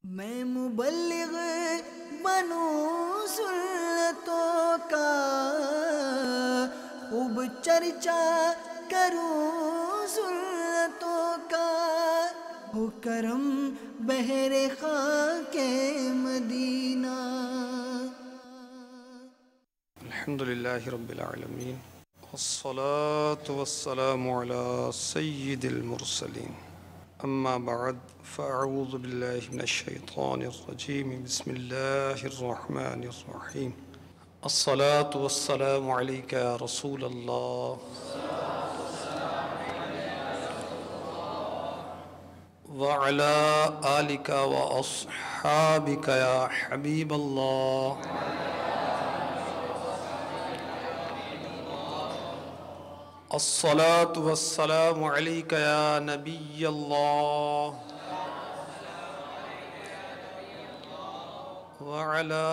میں مبلغ بنوں سنتوں کا، خوب چرچا کروں سنتوں کا، ہو کرم بہر خاک مدینہ۔ الحمدللہ رب العالمین، والصلاة والسلام علی سید المرسلین، اما بعد فاعوذ باللہ من الشیطان الرجیم، بسم اللہ الرحمن الرحیم۔ الصلاة والسلام علیک یا رسول اللہ، وعلی آلک واصحابک یا حبیب اللہ، الصلاة والسلام علیک یا نبی اللہ، وعلی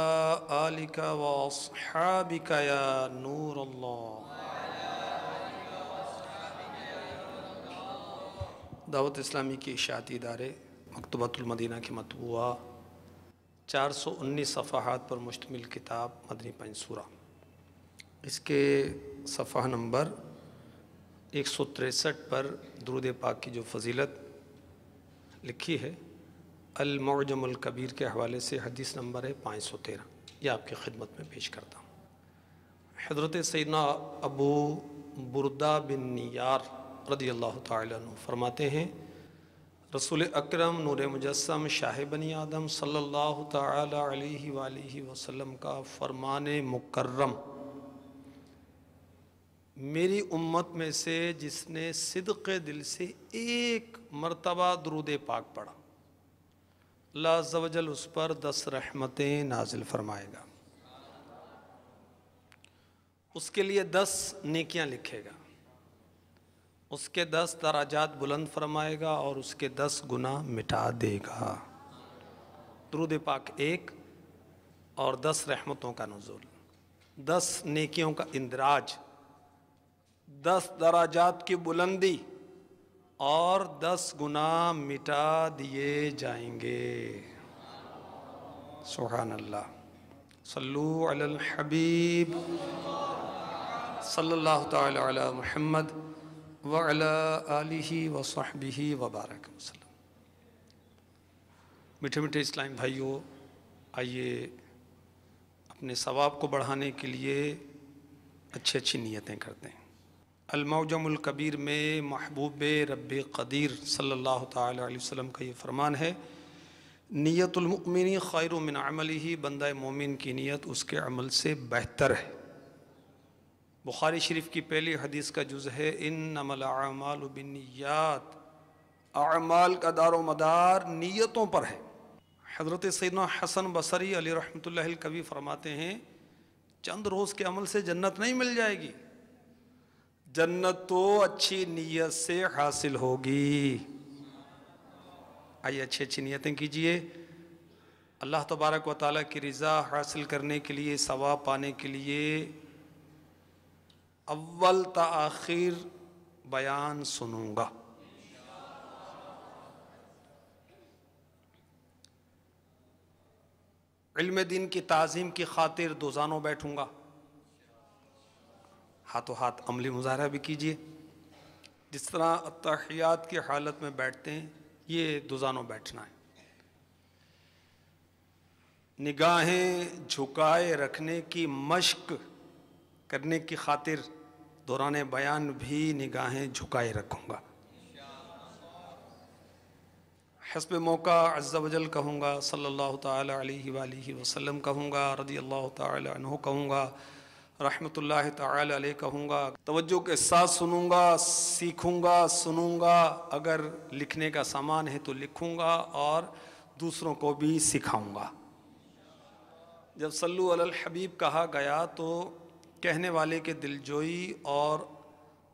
آلک واصحابک یا نور اللہ۔ دعوت اسلامی کے اشاعتی ادارے مکتبۃ المدینہ کی مطبوعہ 419 صفحات پر مشتمل کتاب مدنی پنج-سورہ، اس کے صفحہ نمبر 163 پر درود پاک کی جو فضیلت لکھی ہے، المعجم الکبیر کے حوالے سے حدیث نمبر ہے 513، یہ آپ کی خدمت میں پیش کرتا ہوں۔ حضرت سیدنا ابو بردہ بن نیار رضی اللہ تعالیٰ عنہ فرماتے ہیں، رسول اکرم نور مجسم شاہ بنی آدم صلی اللہ تعالیٰ علیہ وآلہ وسلم کا فرمان مکرم، میری امت میں سے جس نے صدق دل سے ایک مرتبہ درود پاک پڑھا، اللہ عز و جل اس پر 10 رحمتیں نازل فرمائے گا، اس کے لیے 10 نیکیاں لکھے گا، اس کے 10 درجات بلند فرمائے گا اور اس کے 10 گناہ مٹا دے گا۔ درود پاک ایک اور 10 رحمتوں کا نزول، 10 نیکیوں کا اندراج، 10 درجات کی بلندی اور 10 گناہ مٹا دیے جائیں گے۔ سبحان اللہ، صلو علی الحبیب صلی اللہ تعالی علی محمد وعلی آلہ وصحبہ وبارک وسلم۔ میٹھے میٹھے اسلامی بھائیوں، آئیے اپنے ثواب کو بڑھانے کے لیے اچھی نیتیں کرتے ہیں۔ المعجم الکبیر میں محبوب رب قدیر صلی اللہ تعالی علیہ وسلم کا یہ فرمان ہے، نیت المؤمن خیر من عملہ، بندہ مومن کی نیت اس کے عمل سے بہتر ہے۔ بخاری شریف کی پہلی حدیث کا جز ہے، انما الاعمال بالنیات، اعمال کا دار و مدار نیتوں پر ہے۔ حضرت سیدنا حسن بصری علیہ رحمۃ اللہ الکوی فرماتے ہیں، چند روز کے عمل سے جنت نہیں مل جائے گی، جنت تو اچھی نیت سے حاصل ہوگی۔ آئیے اچھی نیتیں کیجئے، اللہ تبارک و تعالیٰ کی رضا حاصل کرنے کے لیے، ثواب پانے کے لیے اول تا آخر بیان سنوں گا۔ علم دین کی تعظیم کی خاطر دوزانوں بیٹھوں گا، ہاتھوں ہاتھ عملی مظاہرہ بھی کیجئے، جس طرح التحیات کی حالت میں بیٹھتے ہیں، یہ دوزانوں بیٹھنا ہے۔ نگاہیں جھکائے رکھنے کی مشق کرنے کی خاطر دوران بیان بھی نگاہیں جھکائے رکھوں گا، حسب موقع عز و جل کہوں گا، صلی اللہ تعالی علیہ وآلہ وسلم کہوں گا، رضی اللہ تعالی عنہ کہوں گا، رحمت اللہ تعالی علیہ کہوں گا، توجہ کے ساتھ سنوں گا، سیکھوں گا، سنوں گا، اگر لکھنے کا سامان ہے تو لکھوں گا اور دوسروں کو بھی سکھاؤں گا۔ جب صلو علی الحبیب کہا گیا تو کہنے والے کے دلجوئی اور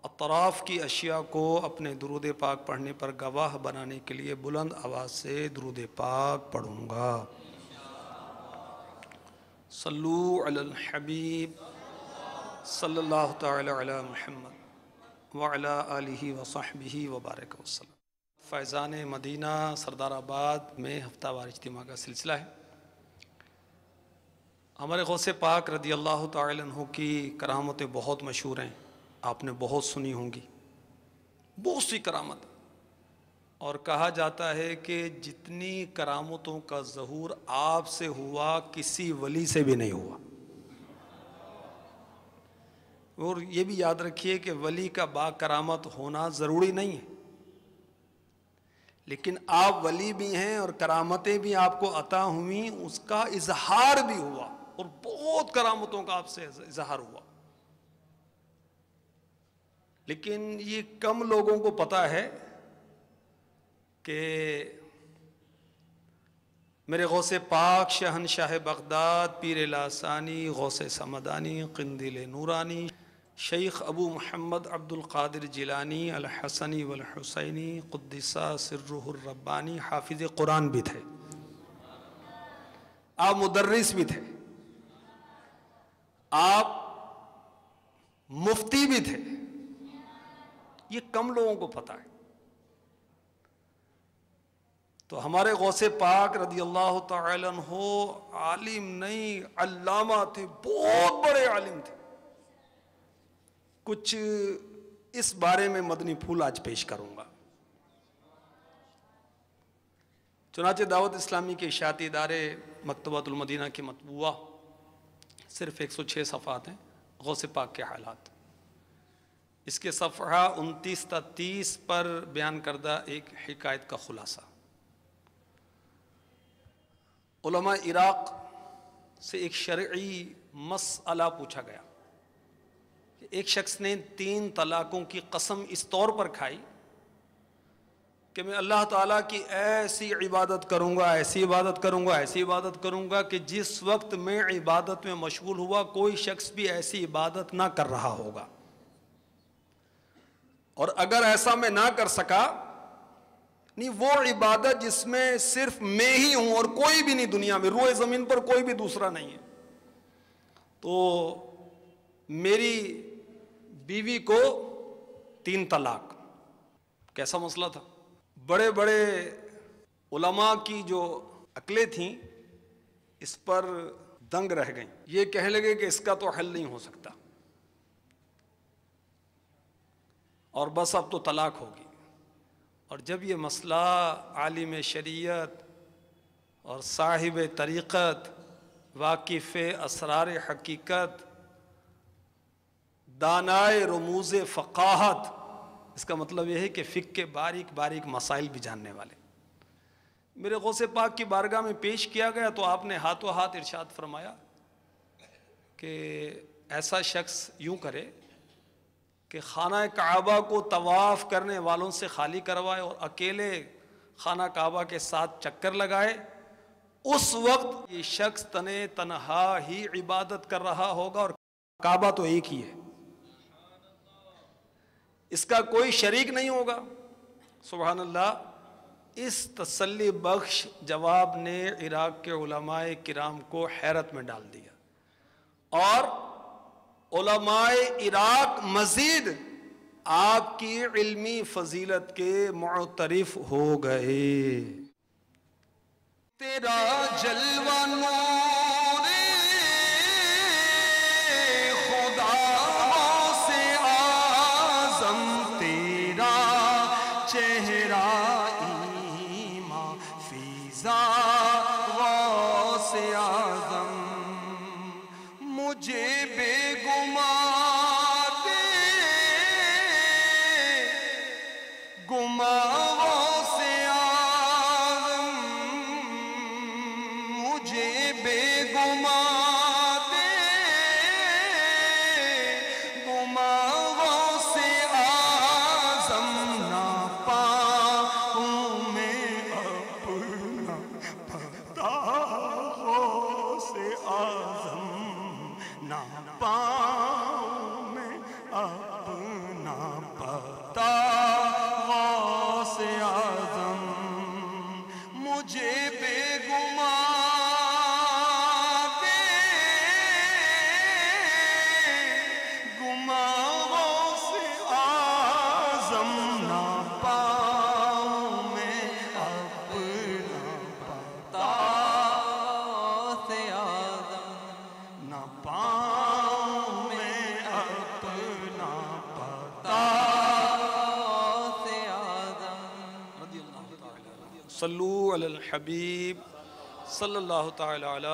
اطراف کی اشیاء کو اپنے درود پاک پڑھنے پر گواہ بنانے کے لیے بلند آواز سے درود پاک پڑھوں گا۔ صلو علی الحبیب صلی اللہ تعالی علی محمد وعلی آلہ وصحبہ وبارک وسلم۔ فیضان مدینہ سردار آباد میں ہفتہ وار اجتماع کا سلسلہ ہے۔ ہمارے غوث پاک رضی اللہ تعالی عنہ کی کرامتیں بہت مشہور ہیں، آپ نے بہت سنی ہوں گی، بہت سی کرامت، اور کہا جاتا ہے کہ جتنی کرامتوں کا ظہور آپ سے ہوا کسی ولی سے بھی نہیں ہوا۔ اور یہ بھی یاد رکھیے کہ ولی کا با کرامت ہونا ضروری نہیں ہے، لیکن آپ ولی بھی ہیں اور کرامتیں بھی آپ کو عطا ہوئیں، اس کا اظہار بھی ہوا اور بہت کرامتوں کا آپ سے اظہار ہوا، لیکن یہ کم لوگوں کو پتہ ہے کہ میرے غوث پاک شہنشاہ بغداد پیر لاسانی غوث سمدانی قندیل نورانی شیخ ابو محمد عبد القادر جیلانی الحسنی والحسینی قدس سرہ الربانی حافظ قرآن بھی تھے، آپ مدرس بھی تھے، آپ مفتی بھی تھے، یہ کم لوگوں کو پتہ ہے۔ تو ہمارے غوث پاک رضی اللہ تعالی عنہ عالم نہیں علامہ تھے، بہت بڑے عالم تھے۔ کچھ اس بارے میں مدنی پھول آج پیش کروں گا۔ چنانچہ دعوت اسلامی کے اشاعتی ادارے مکتبۃ المدینہ کی مطبوعہ صرف 106 صفحات ہیں، غوث پاک کے حالات، اس کے صفحہ 29 تا 30 پر بیان کردہ ایک حکایت کا خلاصہ۔ علماء عراق سے ایک شرعی مسئلہ پوچھا گیا کہ ایک شخص نے 3 طلاقوں کی قسم اس طور پر کھائی کہ میں اللہ تعالیٰ کی ایسی عبادت کروں گا، ایسی عبادت کروں گا، ایسی عبادت کروں گا کہ جس وقت میں عبادت میں مشغول ہوا کوئی شخص بھی ایسی عبادت نہ کر رہا ہوگا، اور اگر ایسا میں نہ کر سکا، نہیں وہ عبادت جس میں صرف میں ہی ہوں اور کوئی بھی نہیں دنیا میں، روئے زمین پر کوئی بھی دوسرا نہیں ہے، تو میری بیوی کو 3 طلاق۔ کیسا مسئلہ تھا؟ بڑے بڑے علماء کی جو عقلیں تھیں اس پر دنگ رہ گئیں، یہ کہنے لگے کہ اس کا تو حل نہیں ہو سکتا، اور بس اب تو طلاق ہوگی۔ اور جب یہ مسئلہ عالم شریعت اور صاحب طریقت واقف اسرار حقیقت دانائے رموز فقاہت، اس کا مطلب یہ ہے کہ فقہ کے باریک باریک مسائل بھی جاننے والے، میرے غوث پاک کی بارگاہ میں پیش کیا گیا تو آپ نے ہاتھوں ہاتھ ارشاد فرمایا کہ ایسا شخص یوں کرے کہ خانہ کعبہ کو طواف کرنے والوں سے خالی کروائے اور اکیلے خانہ کعبہ کے ساتھ چکر لگائے، اس وقت یہ شخص تنہا ہی عبادت کر رہا ہوگا اور کعبہ تو ایک ہی ہے، اس کا کوئی شریک نہیں ہوگا۔ سبحان اللہ، اس تسلی بخش جواب نے عراق کے علماء کرام کو حیرت میں ڈال دیا، اور علماء عراق مزید آپ کی علمی فضیلت کے معترف ہو گئے۔ تیرا جلوہ نور خدا سے اعظم، تیرا چہرہ ایمان فیضا غوث اعظم، مجھے بے مجھے بے گما دے صلو علی الحبیب صلی اللہ تعالی علی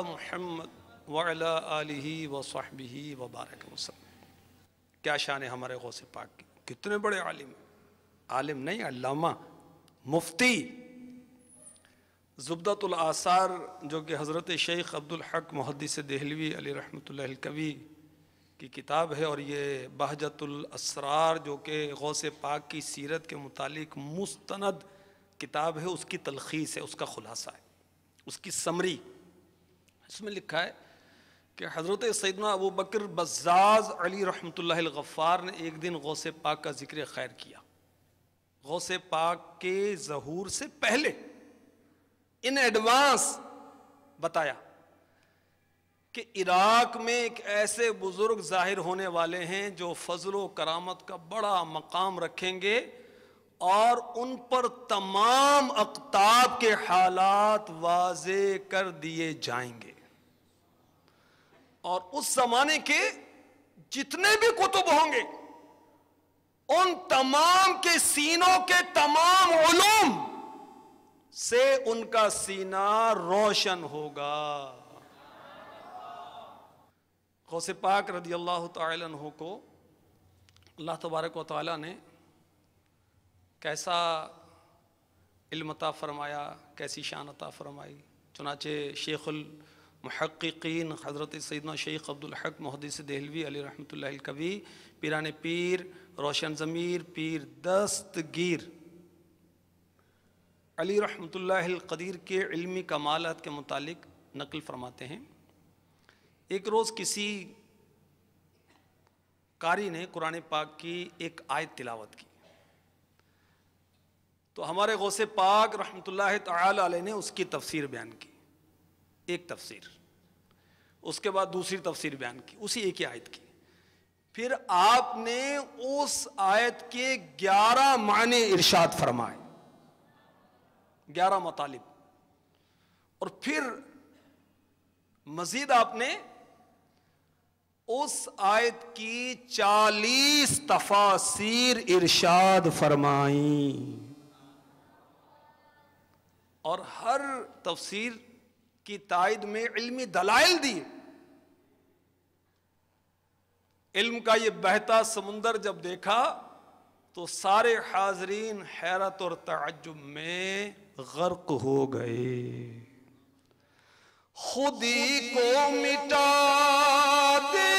محمد وعلی آلہ وصحبہ وبارک وسلم۔ کیا شان ہے ہمارے غوث پاک کی، کتنے بڑے عالم ہیں، عالم نہیں علامہ، مفتی۔ زبدۃ الآثار جو کہ حضرت شیخ عبدالحق محدث دہلوی علیہ رحمۃ اللہ الکوی کی کتاب ہے، اور یہ بہجت الاسرار جو کہ غوث پاک کی سیرت کے متعلق مستند کتاب ہے، اس کی تلخیص ہے، اس کا خلاصہ ہے، اس کی سمری۔ اس میں لکھا ہے کہ حضرت سیدنا ابو بکر بزاز علی رحمۃ اللہ الغفار نے ایک دن غوث پاک کا ذکر خیر کیا، غوث پاک کے ظہور سے پہلے ان ایڈوانس بتایا کہ عراق میں ایک ایسے بزرگ ظاہر ہونے والے ہیں جو فضل و کرامت کا بڑا مقام رکھیں گے، اور ان پر تمام اقطاب کے حالات واضح کر دیے جائیں گے، اور اس زمانے کے جتنے بھی کتب ہوں گے ان تمام کے سینوں کے تمام علوم سے ان کا سینہ روشن ہوگا۔ غوث پاک رضی اللہ تعالی عنہ کو اللہ تبارک و تعالی نے کیسا علم عطا فرمایا، کیسی شان عطا فرمائی۔ چنانچہ شیخ المحققین حضرت سیدنا شیخ عبدالحق محدث دہلوی علیہ رحمۃ اللہ الکوی، پیران پیر، روشن ضمیر، پیر دستگیر علی رحمۃ اللہ القدیر کے علمی کمالات کے متعلق نقل فرماتے ہیں، ایک روز کسی قاری نے قرآن پاک کی ایک آیت تلاوت کی، تو ہمارے غوث پاک رحمۃ اللہ تعالی علیہ نے اس کی تفسیر بیان کی، ایک تفسیر، اس کے بعد دوسری تفسیر بیان کی اسی ایک ہی آیت کی، پھر آپ نے اس آیت کے 11 معنی ارشاد فرمائے، 11 مطالب، اور پھر مزید آپ نے اس آیت کی 40 تفاسیر ارشاد فرمائیں، اور ہر تفسیر کی تائید میں علمی دلائل دیے۔ علم کا یہ بہتا سمندر جب دیکھا تو سارے حاضرین حیرت اور تعجب میں غرق ہو گئے۔ خودی کو مٹا دے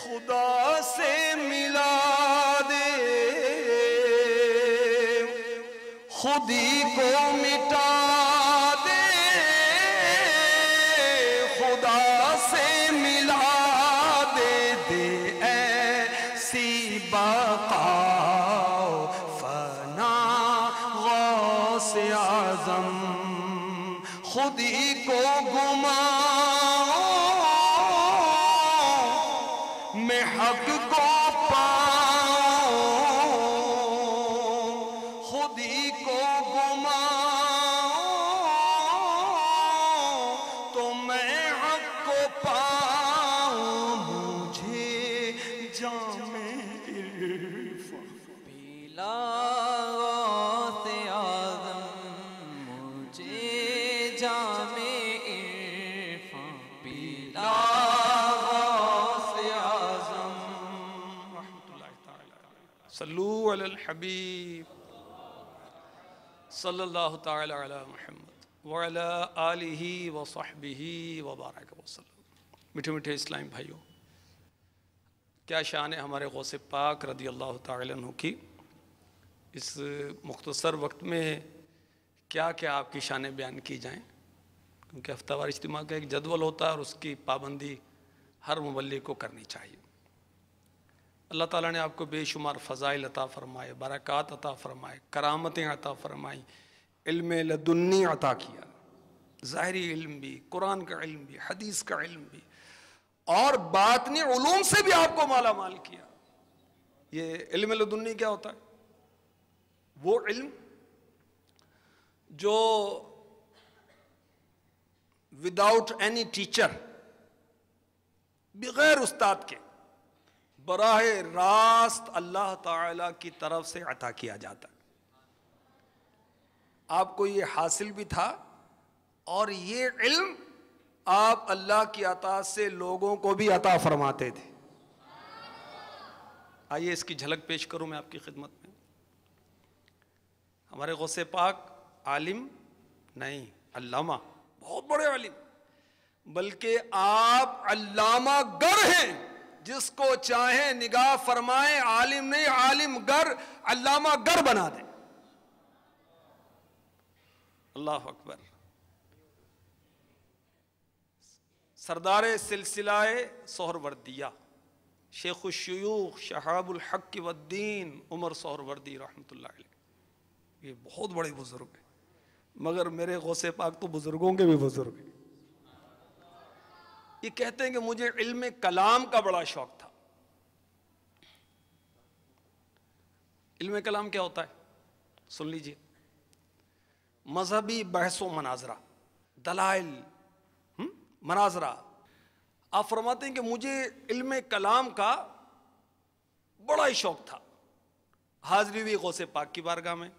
خدا سے ملا دے، خودی کو مٹا دے خدا سے ملا دے، دے ایسی بقا فنا غوث اعظم، خودی کو گماؤ میں حق کو پاؤں، خودی کو گماؤ تو میں حق کو پاؤں، مجھے جام عرفان پیلا غوث اعظم، مجھے جام عرفان پیلا غوث اعظم، رحمۃ اللہ تعالی۔ صلو علی الحبیب صلی اللہ تعالی علی محمد وعلی آلہ وصحبہ وبارک وسلم۔ میٹھے میٹھے اسلامی بھائیوں، کیا شان ہے ہمارے غوث پاک رضی اللہ تعالی عنہ کی۔ اس مختصر وقت میں کیا کیا آپ کی شانیں بیان کی جائیں، کیونکہ ہفتہ وار اجتماع کا ایک جدول ہوتا ہے اور اس کی پابندی ہر مبلغ کو کرنی چاہیے۔ اللہ تعالیٰ نے آپ کو بے شمار فضائل عطا فرمائے، برکات عطا فرمائے، کرامتیں عطا فرمائیں، علم لدنی عطا کیا، ظاہری علم بھی، قرآن کا علم بھی، حدیث کا علم بھی، اور باطنی علوم سے بھی آپ کو مالا مال کیا۔ یہ علم لدنی کیا ہوتا ہے؟ وہ علم جو وداؤٹ اینی ٹیچر، بغیر استاد کے براہ راست اللہ تعالی کی طرف سے عطا کیا جاتا ہے۔ آپ کو یہ حاصل بھی تھا اور یہ علم آپ اللہ کی عطا سے لوگوں کو بھی عطا فرماتے تھے. آئیے اس کی جھلک پیش کروں میں آپ کی خدمت میں. ہمارے غوث پاک عالم نہیں، علامہ، بہت بڑے عالم، بلکہ آپ علامہ گر ہیں. جس کو چاہیں نگاہ فرمائیں، عالم نہیں، عالم گر، علامہ گر بنا دیں. اللہ اکبر. سردار سلسلہ سہروردیہ شیخ الشیوخ شہاب الحق والدین عمر سہروردی رحمۃ اللہ علیہ، یہ بہت بڑے بزرگ ہیں، مگر میرے غوث پاک تو بزرگوں کے بھی بزرگ ہیں. یہ کہتے ہیں کہ مجھے علم کلام کا بڑا شوق تھا. علم کلام کیا ہوتا ہے؟ سن لیجئے. مذہبی بحث و مناظرہ، دلائل، مناظرہ. آپ فرماتے ہیں کہ مجھے علم کلام کا بڑا ہی شوق تھا. حاضری ہوئی غوث پاک کی بارگاہ میں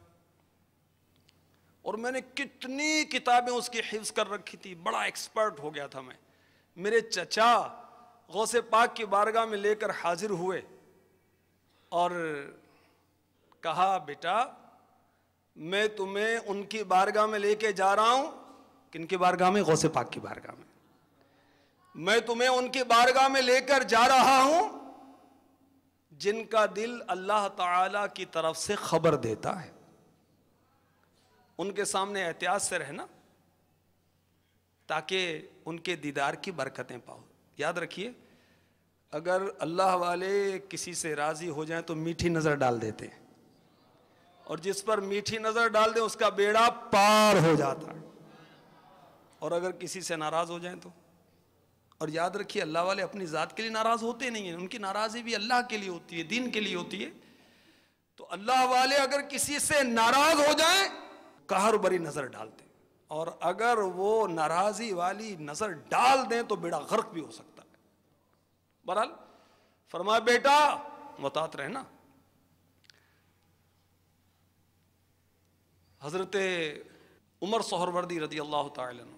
اور میں نے کتنی کتابیں اس کی حفظ کر رکھی تھی، بڑا ایکسپرٹ ہو گیا تھا میں. میرے چچا غوث پاک کی بارگاہ میں لے کر حاضر ہوئے اور کہا بیٹا میں تمہیں ان کی بارگاہ میں لے کے جا رہا ہوں. کن کی بارگاہ میں؟ غوث پاک کی بارگاہ میں. میں تمہیں ان کی بارگاہ میں لے کر جا رہا ہوں جن کا دل اللہ تعالی کی طرف سے خبر دیتا ہے. ان کے سامنے احتیاط سے رہنا تاکہ ان کے دیدار کی برکتیں پاؤ. یاد رکھیے اگر اللہ والے کسی سے راضی ہو جائیں تو میٹھی نظر ڈال دیتے ہیں، اور جس پر میٹھی نظر ڈال دیں اس کا بیڑا پار ہو جاتا ہے. اور اگر کسی سے ناراض ہو جائیں تو، اور یاد رکھیے اللہ والے اپنی ذات کے لیے ناراض ہوتے نہیں ہیں، ان کی ناراضی بھی اللہ کے لیے ہوتی ہے، دین کے لیے ہوتی ہے. تو اللہ والے اگر کسی سے ناراض ہو جائیں قہر بری نظر ڈالتے ہیں، اور اگر وہ ناراضی والی نظر ڈال دیں تو بیڑا غرق بھی ہو سکتا ہے. بہرحال فرمایا بیٹا محتاط رہنا. حضرت عمر سہروردی رضی اللہ تعالی عنہ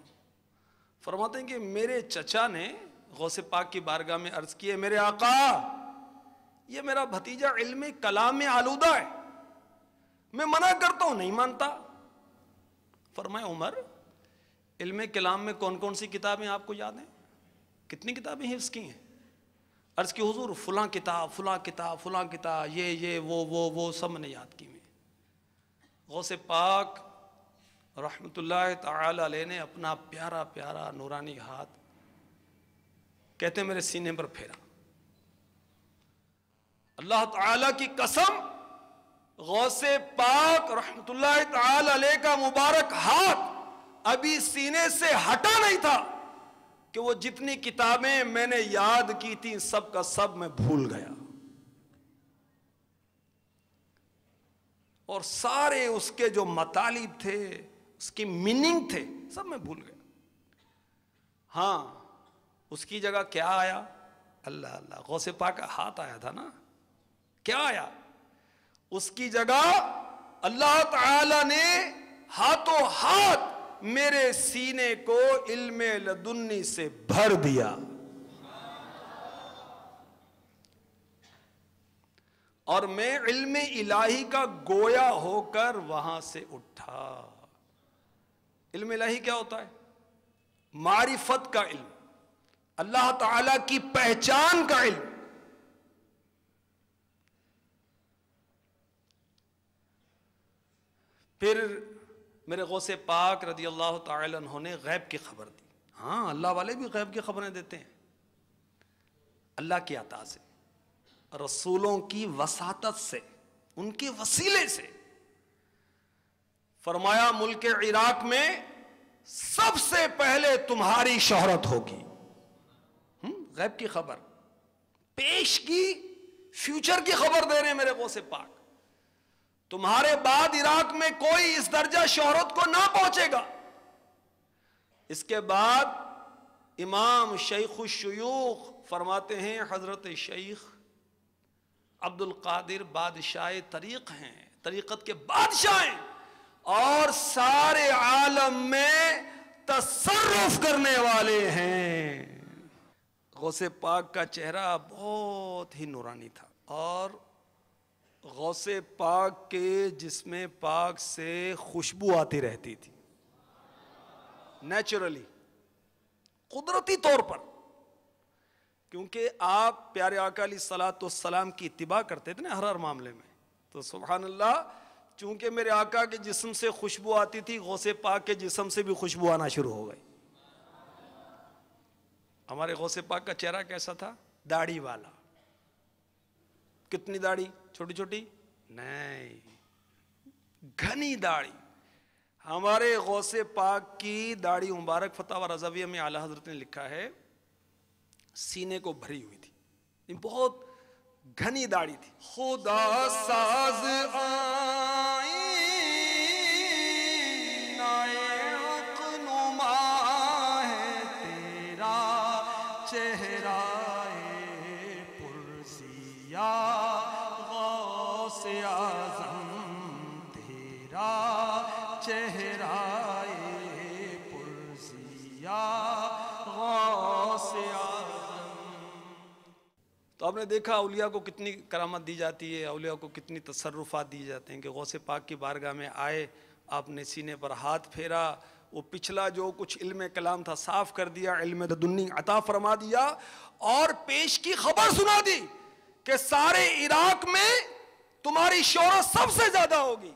فرماتے ہیں کہ میرے چچا نے غوث پاک کی بارگاہ میں عرض کیے میرے آقا یہ میرا بھتیجا علم کلام میں آلودہ ہے، میں منع کرتا ہوں نہیں مانتا. فرمایا عمر علم کلام میں کون کون سی کتابیں آپ کو یاد ہیں؟ کتنی کتابیں حفظ کی ہیں؟ عرض کی حضور فلاں کتاب فلاں کتاب فلاں کتاب، یہ وہ سب میں نے یاد کی. میں غوث پاک رحمت اللہ تعالی علیہ نے اپنا پیارا پیارا نورانی ہاتھ کہتے ہیں میرے سینے پر پھیرا. اللہ تعالی کی قسم غوث پاک رحمت اللہ تعالی علیہ کا مبارک ہاتھ ابھی سینے سے ہٹا نہیں تھا کہ وہ جتنی کتابیں میں نے یاد کی تھی سب کا سب میں بھول گیا، اور سارے اس کے جو مطالب تھے اس کی میننگ تھے سب میں بھول گیا. ہاں اس کی جگہ کیا آیا؟ اللہ اللہ، غوث پاک کا ہاتھ آیا تھا نا. کیا آیا؟ اس کی جگہ اللہ تعالی نے ہاتھوں ہاتھ میرے سینے کو علم لدنی سے بھر دیا. اور میں علم الہی کا گویا ہو کر وہاں سے اٹھا. علم الہی کیا ہوتا ہے؟ معرفت کا علم، اللہ تعالی کی پہچان کا علم. پھر میرے غوث پاک رضی اللہ تعالی عنہ نے غیب کی خبر دی. ہاں اللہ والے بھی غیب کی خبریں دیتے ہیں اللہ کی عطا سے، رسولوں کی وساطت سے، ان کے وسیلے سے. فرمایا ملک عراق میں سب سے پہلے تمہاری شہرت ہوگی. غیب کی خبر پیش کی، فیوچر کی خبر دے رہے ہیں میرے غوث پاک. تمہارے بعد عراق میں کوئی اس درجہ شہرت کو نہ پہنچے گا. اس کے بعد امام شیخ الشیوخ فرماتے ہیں حضرت شیخ عبد القادر بادشاہ طریق ہیں، طریقت کے بادشاہ ہیں، اور عالم میں تصرف کرنے والے ہیں۔ غوث پاک کا چہرہ بہت ہی نورانی تھا، اور غوث پاک کے جسم پاک سے خوشبو آتی رہتی تھی، نیچرلی، قدرتی طور پر، کیونکہ آپ پیارے آقا علیہ الصلوۃ والسلام کی اتباع کرتے تھے نا ہر معاملے میں، تو سبحان اللہ، چونکہ میرے آقا کے جسم سے خوشبو آتی تھی، غوث پاک کے جسم سے بھی خوشبو آنا شروع ہو گئی۔ ہمارے غوث پاک کا چہرہ کیسا تھا؟ داڑھی والا۔ کتنی داڑھی؟ چھوٹی چھوٹی نہیں، گھنی داڑھی۔ ہمارے غوث پاک کی داڑھی مبارک فتاوی رضویہ میں اعلیٰ حضرت نے لکھا ہے سینے کو بھری ہوئی تھی، بہت گھنی داڑھی تھی۔ خدا ساز چہرہ پرسیا غوث اعظم تیرا چہرہ پرسیا غوث اعظم۔ تو آپ نے دیکھا اولیاء کو کتنی کرامت دی جاتی ہے، اولیاء کو کتنی تصرفات دی جاتے ہیں کہ غوث پاک کی بارگاہ میں آئے، آپ نے سینے پر ہاتھ پھیرا، وہ پچھلا جو کچھ علم کلام تھا صاف کر دیا، علم لدنی عطا فرما دیا، اور پیش کی خبر سنا دی کہ سارے عراق میں تمہاری شہرت سب سے زیادہ ہوگی۔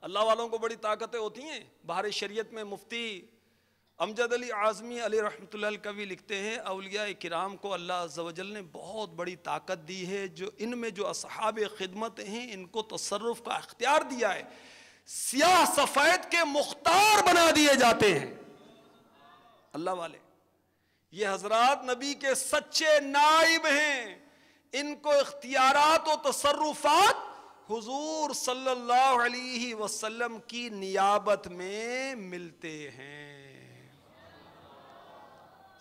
اللہ والوں کو بڑی طاقتیں ہوتی ہیں۔ بہار شریعت میں مفتی امجد علی اعظمی علیہ رحمۃ اللہ الکوی لکھتے ہیں اولیاء کرام کو اللہ عز و جل نے بہت بڑی طاقت دی ہے، جو ان میں جو اصحاب خدمت ہیں ان کو تصرف کا اختیار دیا ہے، سیاہ سفید کے مختار بنا دیے جاتے ہیں اللہ والے۔ یہ حضرات نبی کے سچے نائب ہیں، ان کو اختیارات و تصرفات حضور صلی اللہ علیہ وسلم کی نیابت میں ملتے ہیں۔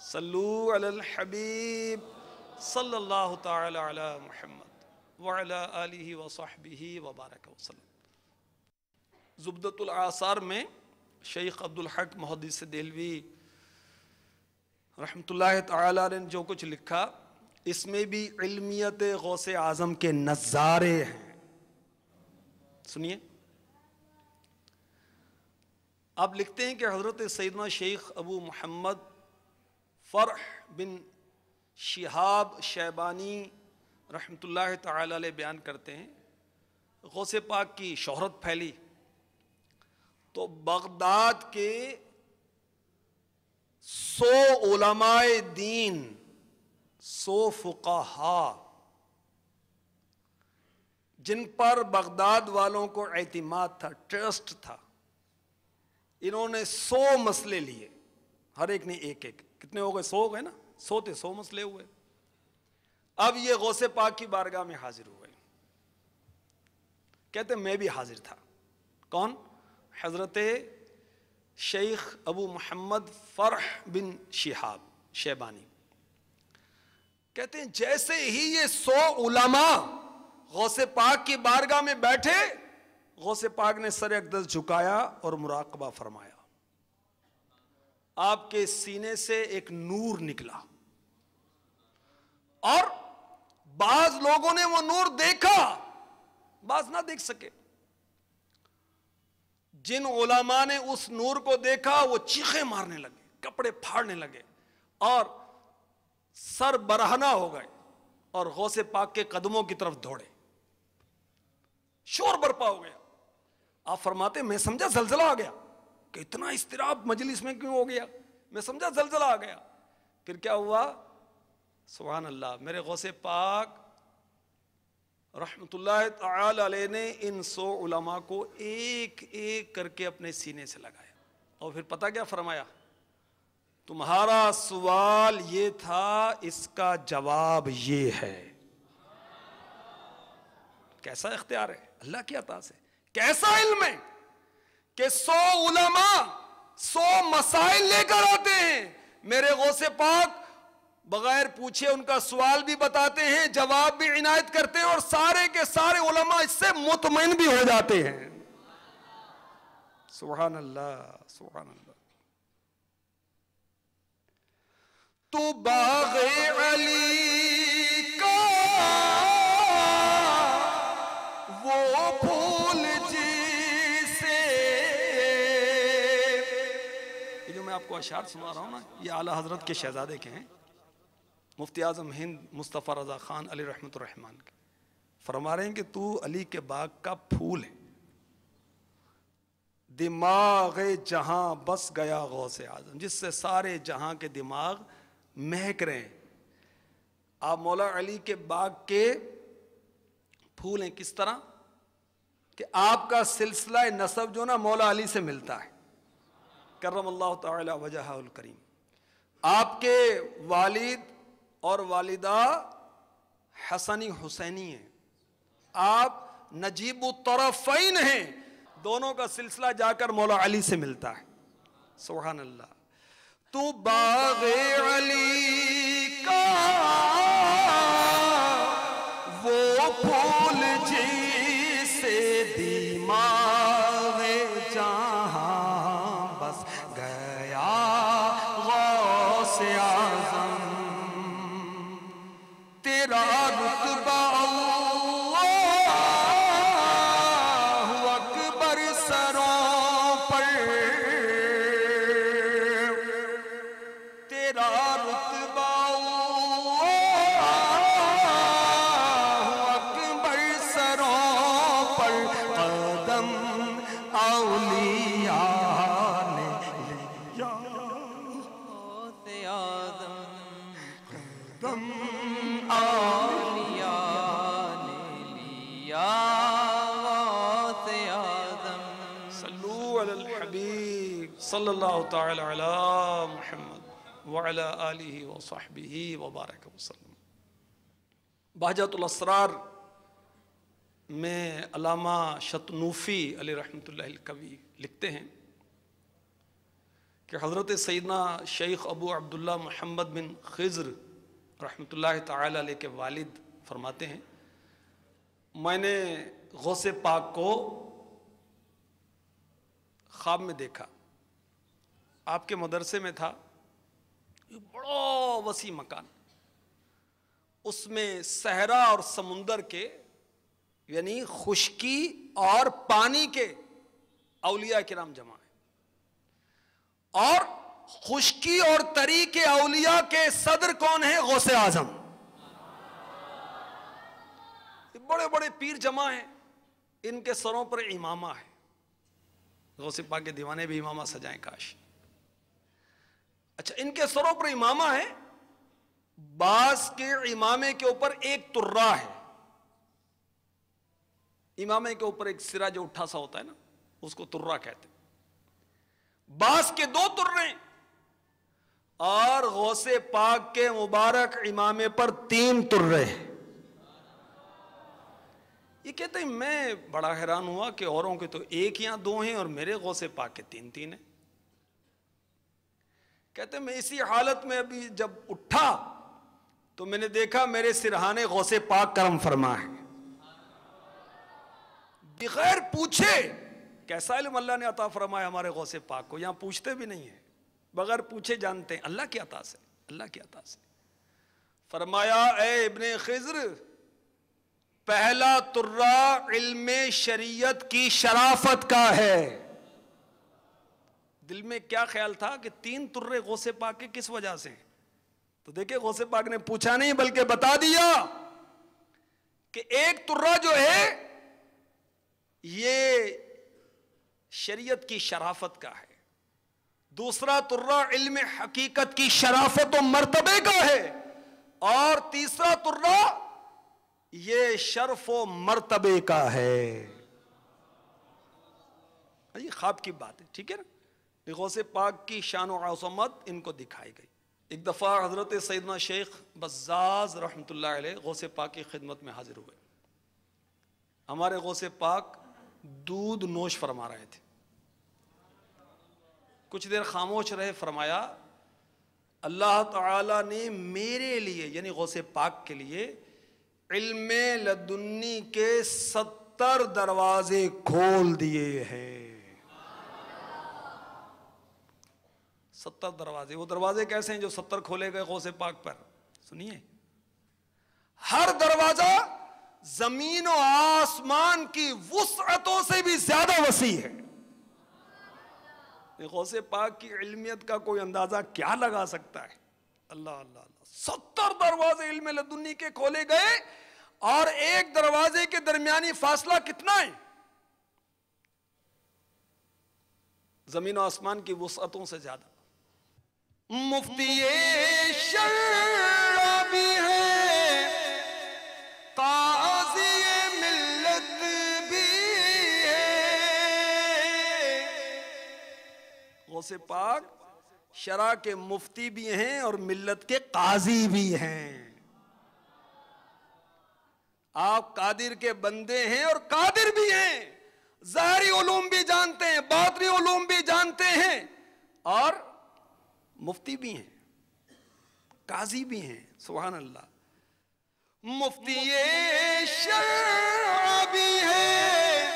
صلو علی الحبیب صلی اللہ تعالی علی محمد وعلی آلہ وصحبہ وبارک وسلم۔ زبدۃ الآثار میں شیخ عبدالحق محدث دہلوی رحمۃ اللہ تعالی علیہ نے جو کچھ لکھا، اس میں بھی علمیت غوث اعظم کے نظارے ہیں۔ سنیے، آپ لکھتے ہیں کہ حضرت سیدنا شیخ ابو محمد فرح بن شہاب شیبانی رحمۃ اللہ تعالی علیہ بیان کرتے ہیں، غوث پاک کی شہرت پھیلی تو بغداد کے 100 علماء دین، 100 فقہا، جن پر بغداد والوں کو اعتماد تھا، ٹرسٹ تھا، انہوں نے 100 مسئلے لیے، ہر ایک نے ایک ایک، کتنے ہو گئے؟ 100 ہو گئے نا، 100 تھے، 100 مسئلے ہوئے۔ اب یہ غوث پاک کی بارگاہ میں حاضر ہوئے، کہتے میں بھی حاضر تھا۔ کون؟ حضرت شیخ ابو محمد فرح بن شہاب شیبانی کہتے ہیں جیسے ہی یہ 100 علماء غوث پاک کی بارگاہ میں بیٹھے، غوث پاک نے سر اقدس جھکایا اور مراقبہ فرمایا۔ آپ کے سینے سے ایک نور نکلا، اور بعض لوگوں نے وہ نور دیکھا، بعض نہ دیکھ سکے۔ جن علماء نے اس نور کو دیکھا وہ چیخیں مارنے لگے، کپڑے پھاڑنے لگے، اور سر برہنہ ہو گئے، اور غوث پاک کے قدموں کی طرف دوڑے، شور برپا ہو گیا۔ آپ فرماتے میں سمجھا زلزلہ آ گیا کہ اتنا اضطراب مجلس میں کیوں ہو گیا، میں سمجھا زلزلہ آ گیا۔ پھر کیا ہوا؟ سبحان اللہ، میرے غوث پاک رحمت اللہ تعالی علیہ نے ان 100 علماء کو ایک ایک کر کے اپنے سینے سے لگایا، اور پھر پتہ کیا فرمایا؟ تمہارا سوال یہ تھا، اس کا جواب یہ ہے۔ کیسا اختیار ہے اللہ کی عطا سے، کیسا علم ہے کہ 100 علماء 100 مسائل لے کر آتے ہیں، میرے غوث پاک بغیر پوچھے ان کا سوال بھی بتاتے ہیں، جواب بھی عنایت کرتے ہیں، اور سارے کے سارے علماء اس سے مطمئن بھی ہو جاتے ہیں۔ سبحان اللہ سبحان اللہ. تو باغ علی کا وہ پھول جسے، یہ جو میں آپ کو اشعار سنا رہا ہوں نا، یہ اعلیٰ حضرت کے شہزادے کے ہیں، مفتی اعظم ہند مصطفیٰ رضا خان علی رحمۃ الرحمان کے. فرما رہے ہیں کہ تو علی کے باغ کا پھول ہے، دماغ جہاں بس گیا غوث اعظم، جس سے سارے جہاں کے دماغ مہک رہے ہیں. آپ مولا علی کے باغ کے پھول ہیں. کس طرح کہ آپ کا سلسلہ نسب جو نا مولا علی سے ملتا ہے، کرم اللہ تعالی وجہہ الکریم. آپ کے والد اور والدہ حسنی حسینی ہیں، آپ نجیب الطرفین ہیں، دونوں کا سلسلہ جا کر مولا علی سے ملتا ہے. سبحان اللہ. تو باغ علی کا وہ پھول جسے دماغ جہاں بس گیا غوث اعظم، تیرا رتبہ اللہ اکبر سروں پر، تیرا رتبہ اللہ اکبر سروں پر، قدم اولیاء نے لیا غوث اعظم، قدم اولیاء نے لیا غوث اعظم. صلو علی الحبیب صلی اللہ تعالی علی محمد وعلی آلہ وصحبہ وبارک وسلم. بہجت الاسرار میں علامہ شطنوفی علی رحمۃ اللہ الکوی لکھتے ہیں کہ حضرت سیدنا شیخ ابو عبداللہ محمد بن خضر رحمۃ اللہ تعالی علیہ کے والد فرماتے ہیں، میں نے غوث پاک کو خواب میں دیکھا. آپ کے مدرسے میں تھا یہ بڑا وسیع مکان، اس میں صحرا اور سمندر کے یعنی خشکی اور پانی کے اولیاء کرام جمع ہیں، اور خشکی اور تری کے اولیاء کے صدر کون ہیں؟ غوث اعظم. بڑے بڑے پیر جمع ہیں، ان کے سروں پر امامہ ہے. غوث پاک کے دیوانے بھی امامہ سجائیں کاش. اچھا، ان کے سروں پر امامہ ہے، بعض کے امامے کے اوپر ایک ترہ ہے. امامے کے اوپر ایک سرا جو اٹھا سا ہوتا ہے نا، اس کو ترہ کہتے ہیں. بعض کے 2 ترے، اور غوث پاک کے مبارک امامے پر 3 ترے. یہ کہتے ہیں میں بڑا حیران ہوا کہ اوروں کے تو 1 یا 2 ہیں اور میرے غوث پاک کے 3 ہیں. کہتے ہیں میں اسی حالت میں ابھی جب اٹھا تو میں نے دیکھا میرے سرہانے غوث پاک کرم فرما ہے. بغیر پوچھے، کیسا علم اللہ نے عطا فرمایا ہمارے غوث پاک کو، یہاں پوچھتے بھی نہیں ہیں، بغیر پوچھے جانتے ہیں اللہ کی عطا سے، اللہ کی عطا سے. فرمایا اے ابن خضر، پہلا ترہ علم شریعت کی شرافت کا ہے. دل میں کیا خیال تھا کہ 3 ترے غوث پاک کے کس وجہ سے ہیں؟ تو دیکھیں غوث پاک نے پوچھا نہیں بلکہ بتا دیا کہ ایک ترہ جو ہے یہ شریعت کی شرافت کا ہے، دوسرا ترہ علم حقیقت کی شرافت و مرتبے کا ہے، اور تیسرا ترہ یہ شرف و مرتبے کا ہے. یہ خواب کی بات ہے، ٹھیک ہے نا. غوث پاک کی شان و عظمت ان کو دکھائی گئی. ایک دفعہ حضرت سیدنا شیخ بزاز رحمۃ اللہ علیہ غوث پاک کی خدمت میں حاضر ہوئے. ہمارے غوث پاک دودھ نوش فرما رہے تھے. کچھ دیر خاموش رہے، فرمایا اللہ تعالی نے میرے لیے یعنی غوث پاک کے لیے علم لدنی کے 70 دروازے کھول دیے ہیں. 70 دروازے. وہ دروازے کیسے ہیں جو 70 کھولے گئے غوث پاک پر؟ سنیے، ہر دروازہ زمین و آسمان کی وسعتوں سے بھی زیادہ وسیع ہے. غوث پاک کی علمیت کا کوئی اندازہ کیا لگا سکتا ہے؟ اللہ اللہ اللہ. 70 دروازے علم لدنی کے کھولے گئے اور ایک دروازے کے درمیانی فاصلہ کتنا ہے؟ زمین و آسمان کی وسعتوں سے زیادہ. مفتی شرع بھی ہے، قاضی ملت بھی ہے. غوث پاک شرع کے مفتی بھی ہیں اور ملت کے قاضی بھی ہیں. آپ قادر کے بندے ہیں اور قادر بھی ہیں. ظاہری علوم بھی جانتے ہیں، باطنی علوم بھی جانتے ہیں اور مفتی بھی ہیں، قاضی بھی ہیں. سبحان اللہ. مفتی شرع بھی ہے،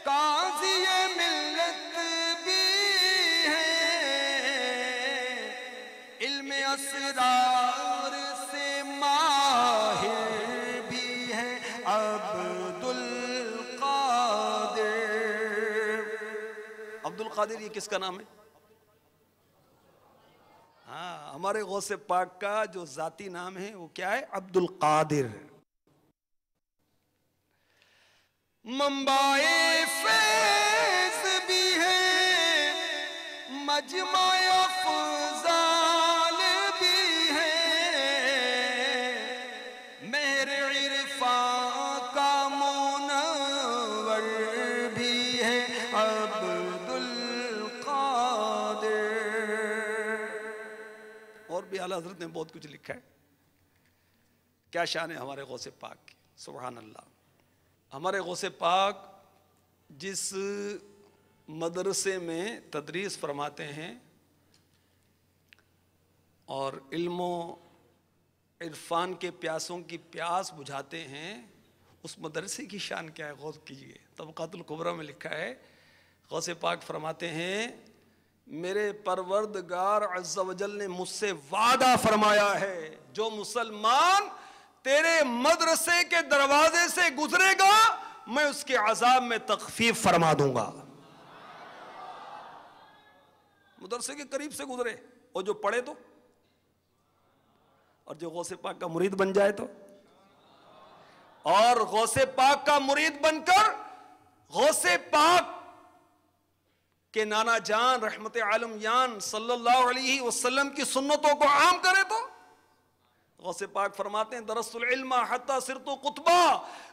قاضی ملت بھی ہے، علم اسرار سے ماہر بھی ہے عبد القادر. عبد القادر یہ کس کا نام ہے؟ ہاں، ہمارے غوث پاک کا جو ذاتی نام ہے وہ کیا ہے؟ عبد القادر. منبع فیض بھی ہے، مجمع افضال بھی ہے، مہر عرفان کا منور بھی ہے عبد القادر. اور بھی اعلیٰ حضرت نے بہت کچھ لکھا ہے. کیا شان ہے ہمارے غوث پاک کی. سبحان اللہ. ہمارے غوث پاک جس مدرسے میں تدریس فرماتے ہیں اور علم و عرفان کے پیاسوں کی پیاس بجھاتے ہیں، اس مدرسے کی شان کیا ہے؟ غور کیجئے. طبقات الکبریٰ میں لکھا ہے، غوث پاک فرماتے ہیں میرے پروردگار عز و جل نے مجھ سے وعدہ فرمایا ہے جو مسلمان تیرے مدرسے کے دروازے سے گزرے گا میں اس کے عذاب میں تخفیف فرما دوں گا. مدرسے کے قریب سے گزرے اور جو پڑھے تو، اور جو غوث پاک کا مرید بن جائے تو، اور غوث پاک کا مرید بن کر غوث پاک کہ نانا جان رحمت عالم یان صلی اللہ علیہ وسلم کی سنتوں کو عام کرے تو. غوث پاک فرماتے ہیں درست العلم حتی صرت قطبا،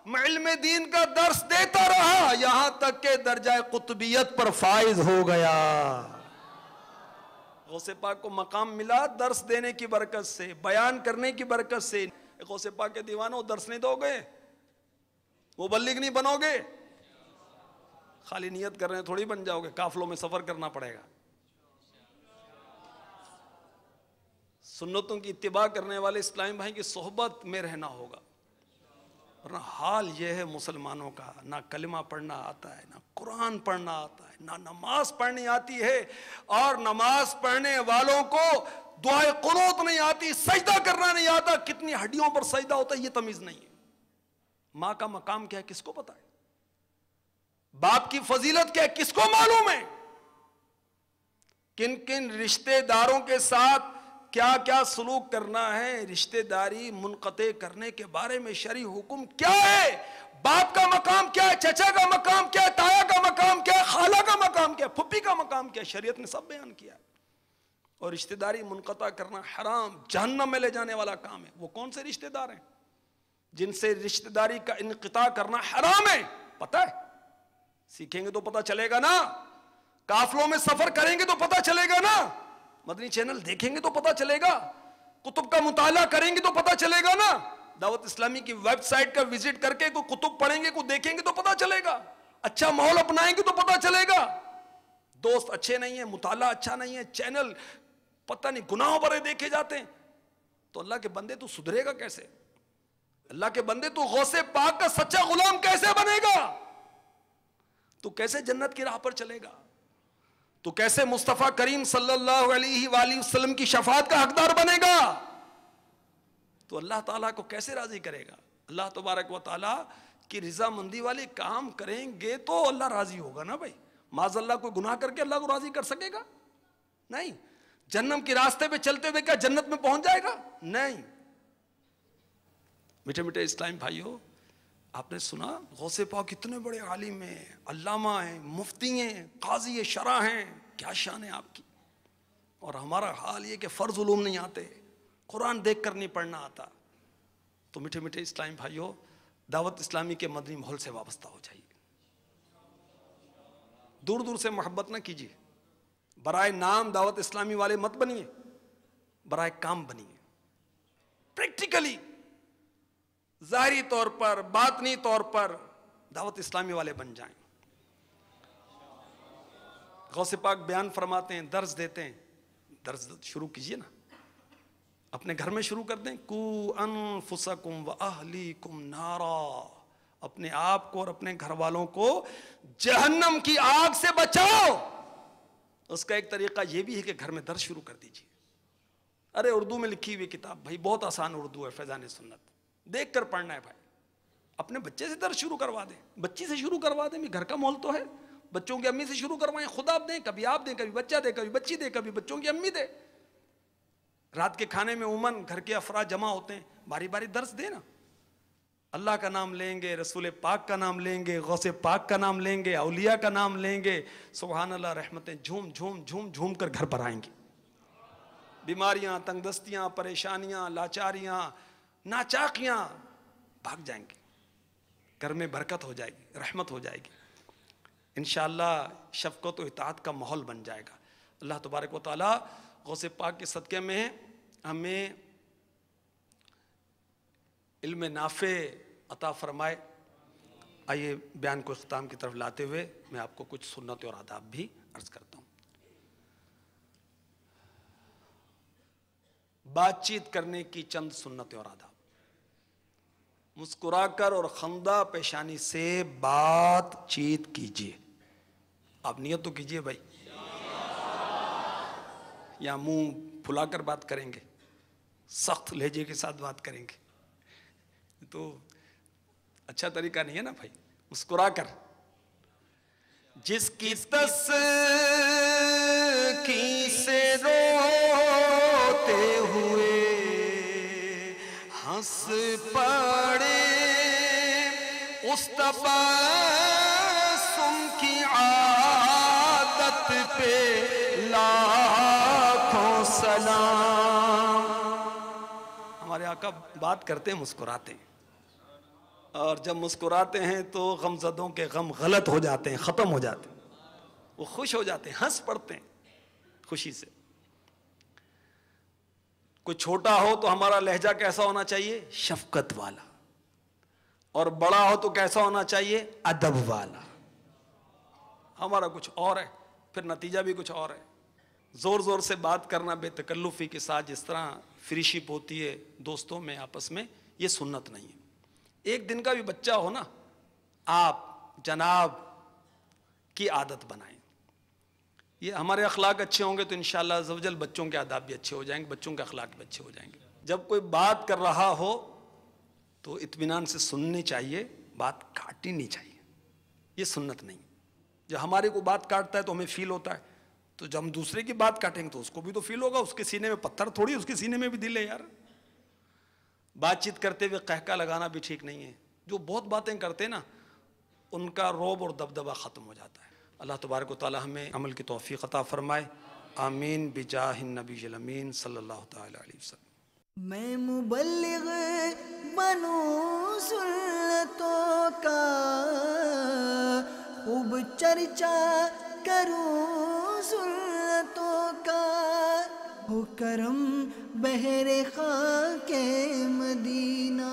میں علم دین کا درس دیتا رہا یہاں تک کہ درجہ قطبیت پر فائز ہو گیا. غوث پاک کو مقام ملا درس دینے کی برکت سے، بیان کرنے کی برکت سے. غوث پاک کے دیوانوں درس نہیں دو گے، مبلغ نہیں بنو گے، خالی نیت کر رہے ہیں تھوڑی بن جاؤ گے. قافلوں میں سفر کرنا پڑے گا. سنتوں کی اتباع کرنے والے اسلامی بھائی کی صحبت میں رہنا ہوگا. ورنہ حال یہ ہے مسلمانوں کا، نہ کلمہ پڑھنا آتا ہے، نہ قرآن پڑھنا آتا ہے، نہ نماز پڑھنی آتی ہے، اور نماز پڑھنے والوں کو دعائے قنوت نہیں آتی، سجدہ کرنا نہیں آتا. کتنی ہڈیوں پر سجدہ ہوتا ہے یہ تمیز نہیں ہے. ماں کا مقام کیا ہے کس کو پتا ہے؟ باپ کی فضیلت کیا ہے کس کو معلوم ہے؟ کن کن رشتہ داروں کے ساتھ کیا کیا سلوک کرنا ہے، رشتہ داری منقطع کرنے کے بارے میں شرعی حکم کیا ہے، باپ کا مقام کیا ہے، چچا کا مقام کیا ہے، تایا کا مقام کیا ہے، خالہ کا مقام کیا ہے، پھپھی کا مقام کیا ہے، شریعت نے سب بیان کیا ہے. اور رشتہ داری منقطع کرنا حرام، جہنم میں لے جانے والا کام ہے. وہ کون سے رشتہ دار ہیں جن سے رشتہ داری کا انقطاع کرنا حرام ہے؟ پتہ ہے؟ سیکھیں گے تو پتہ چلے گا نا، قافلوں میں سفر کریں گے تو پتہ چلے گا نا، مدنی چینل دیکھیں گے تو پتہ چلے گا، کتب کا مطالعہ کریں گے تو پتہ چلے گا نا، دعوت اسلامی کی ویب سائٹ کا وزٹ کر کے کوئی کتب پڑھیں گے کوئی دیکھیں گے تو پتہ چلے گا، اچھا ماحول اپنائیں گے تو پتہ چلے گا. دوست اچھے نہیں ہیں، مطالعہ اچھا نہیں ہے، چینل پتہ نہیں گناہوں بھرے دیکھے جاتے ہیں، تو اللہ کے بندے تو سدھرے گا کیسے؟ اللہ کے بندے تو غوث پاک کا سچا غلام کیسے بنے گا؟ تو کیسے جنت کی راہ پر چلے گا؟ تو کیسے مصطفیٰ کریم صلی اللہ علیہ وآلہ وسلم کی شفاعت کا حقدار بنے گا؟ تو اللہ تعالیٰ کو کیسے راضی کرے گا؟ اللہ تبارک و تعالیٰ کی رضا مندی والے کام کریں گے تو اللہ راضی ہوگا نا بھائی. معاذ اللہ کوئی گناہ کر کے اللہ کو راضی کر سکے گا؟ نہیں. جہنم کے راستے پہ چلتے ہوئے کیا جنت میں پہنچ جائے گا؟ نہیں. میٹھے میٹھے اسلام بھائیو، آپ نے سنا غوث پاک کتنے بڑے عالم ہیں، علامہ ہیں، مفتی ہیں، قاضی شرع ہیں، کیا شان ہے آپ کی. اور ہمارا حال یہ کہ فرض علوم نہیں آتے، قرآن دیکھ کر نہیں پڑھنا آتا. تو میٹھے میٹھے اسلام بھائیو، دعوت اسلامی کے مدنی ماحول سے وابستہ ہو جائیے. دور دور سے محبت نہ کیجیے. برائے نام دعوت اسلامی والے مت بنیے، برائے کام بنیے. پریکٹیکلی، ظاہری طور پر، باطنی طور پر دعوت اسلامی والے بن جائیں. غوث پاک بیان فرماتے ہیں، درس دیتے ہیں. درس شروع کیجئے نا، اپنے گھر میں شروع کر دیں. کو انفسکم و اہلیکم نارا، اپنے آپ کو اور اپنے گھر والوں کو جہنم کی آگ سے بچاؤ. اس کا ایک طریقہ یہ بھی ہے کہ گھر میں درس شروع کر دیجئے. ارے اردو میں لکھی ہوئی کتاب بھائی، بہت آسان اردو ہے، فیضان سنت، دیکھ کر پڑھنا ہے بھائی. اپنے بچے سے درس شروع کروا دیں، بچی سے شروع کروا دیں. گھر کا ماحول تو ہے. بچوں کی امی سے شروع کروائیں، خود آپ دیں، کبھی آپ دیں، کبھی بچہ دے، کبھی بچی دے، کبھی بچوں کی امی دے. رات کے کھانے میں عموماً گھر کے افراد جمع ہوتے ہیں، باری باری درس دے نا. اللہ کا نام لیں گے، رسول پاک کا نام لیں گے، غوث پاک کا نام لیں گے، اولیاء کا نام لیں گے. سبحان اللہ، رحمتیں جھوم جھوم جھوم جھوم کر گھر پر آئیں گی. بیماریاں، تنگ دستیاں، پریشانیاں، لاچاریاں، ناچاقیاں بھاگ جائیں گی. گھر میں برکت ہو جائے گی، رحمت ہو جائے گی. انشاءاللہ شفقت و اطاعت کا ماحول بن جائے گا. اللہ تبارک و تعالیٰ غوث پاک کے صدقے میں ہمیں علم نافع عطا فرمائے. آئیے بیان کو اختتام کی طرف لاتے ہوئے میں آپ کو کچھ سنت اور آداب بھی عرض کرتا ہوں. بات چیت کرنے کی چند سنت اور آداب. مسکرا کر اور خندہ پیشانی سے بات چیت کیجیے. آپ نیت تو کیجیے بھائی، یا منہ پھلا کر بات کریں گے، سخت لہجے کے ساتھ بات کریں گے تو اچھا طریقہ نہیں ہے نا بھائی. مسکرا کر. جس کی تسکی سے روتے ہوئے ہنس پڑے، اس تبسم کی عادت پہ لاکھوں سلام. ہمارے آقا بات کرتے ہیں مسکراتے ہیں، اور جب مسکراتے ہیں تو غم زدوں کے غم غلط ہو جاتے ہیں، ختم ہو جاتے ہیں، وہ خوش ہو جاتے ہیں، ہنس پڑتے ہیں خوشی سے. کوئی چھوٹا ہو تو ہمارا لہجہ کیسا ہونا چاہیے؟ شفقت والا. اور بڑا ہو تو کیسا ہونا چاہیے؟ ادب والا. ہمارا کچھ اور ہے، پھر نتیجہ بھی کچھ اور ہے. زور زور سے بات کرنا بے تکلفی کے ساتھ، جس طرح فری شپ ہوتی ہے دوستوں میں آپس میں، یہ سنت نہیں ہے. ایک دن کا بھی بچہ ہو نا، آپ جناب کی عادت بنائیں. یہ ہمارے اخلاق اچھے ہوں گے تو انشاءاللہ عز و جل بچوں کے آداب بھی اچھے ہو جائیں گے، بچوں کے اخلاق بھی اچھے ہو جائیں گے. جب کوئی بات کر رہا ہو تو اطمینان سے سننی چاہیے، بات کاٹنی نہیں چاہیے. یہ سنت نہیں. جب ہمارے کو بات کاٹتا ہے تو ہمیں فیل ہوتا ہے، تو جب ہم دوسرے کی بات کاٹیں گے تو اس کو بھی تو فیل ہوگا. اس کے سینے میں پتھر تھوڑی، اس کے سینے میں بھی دل ہے یار. بات چیت کرتے ہوئے قہقہ لگانا بھی ٹھیک نہیں ہے. جو بہت باتیں کرتے نا، ان کا رعب اور دبدبہ ختم ہو جاتا ہے. اللہ تبارک و تعالی ہمیں عمل کی توفیق عطا فرمائے. آمین بجاہ النبی الامین صلی اللہ تعالی علیہ وسلم. میں مبلغ بنوں سنتوں کا، خوب چرچا کروں سنتوں کا. ہو کرم بہر خاک مدینہ،